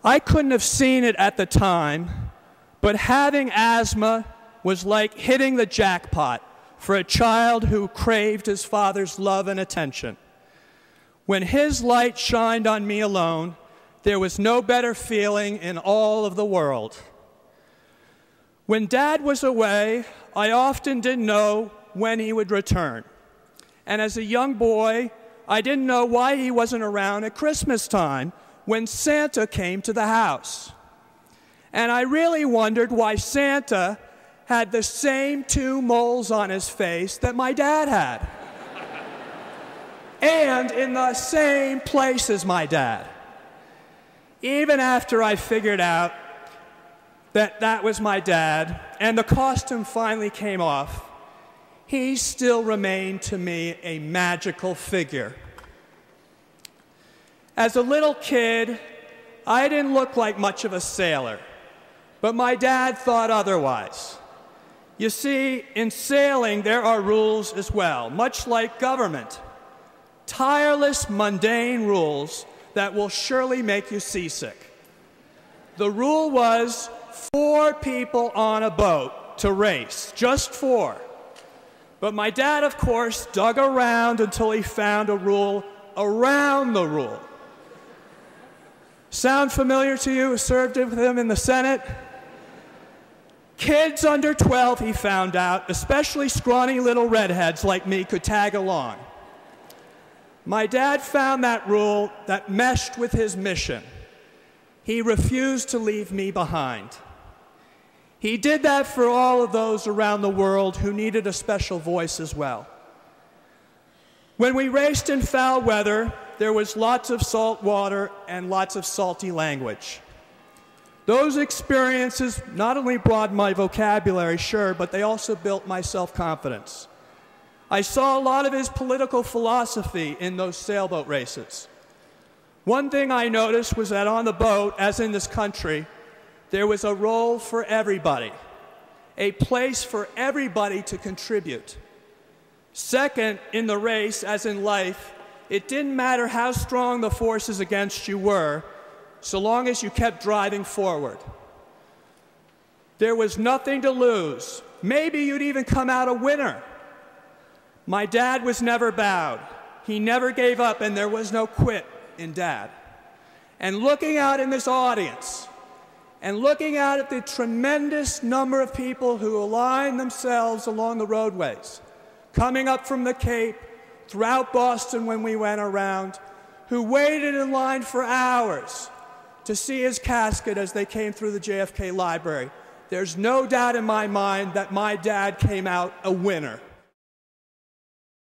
I couldn't have seen it at the time, but having asthma was like hitting the jackpot for a child who craved his father's love and attention. When his light shined on me alone, there was no better feeling in all of the world. When Dad was away, I often didn't know when he would return. And as a young boy, I didn't know why he wasn't around at Christmas time when Santa came to the house. And I really wondered why Santa had the same 2 moles on his face that my dad had. And in the same place as my dad. Even after I figured out that that was my dad and the costume finally came off, he still remained to me a magical figure. As a little kid, I didn't look like much of a sailor, but my dad thought otherwise. You see, in sailing, there are rules as well, much like government. Tireless, mundane rules that will surely make you seasick. The rule was 4 people on a boat to race, just 4. But my dad, of course, dug around until he found a rule around the rule. Sound familiar to you who served with him in the Senate? Kids under 12, he found out, especially scrawny little redheads like me, could tag along. My dad found that rule that meshed with his mission. He refused to leave me behind. He did that for all of those around the world who needed a special voice as well. When we raced in foul weather, there was lots of salt water and lots of salty language. Those experiences not only broadened my vocabulary, sure, but they also built my self-confidence. I saw a lot of his political philosophy in those sailboat races. One thing I noticed was that on the boat, as in this country, there was a role for everybody, a place for everybody to contribute. Second, in the race, as in life, it didn't matter how strong the forces against you were, so long as you kept driving forward. There was nothing to lose. Maybe you'd even come out a winner. My dad was never bowed. He never gave up, and there was no quit in Dad. And looking out in this audience, and looking out at the tremendous number of people who aligned themselves along the roadways, coming up from the Cape, throughout Boston when we went around, who waited in line for hours to see his casket as they came through the JFK Library, there's no doubt in my mind that my dad came out a winner.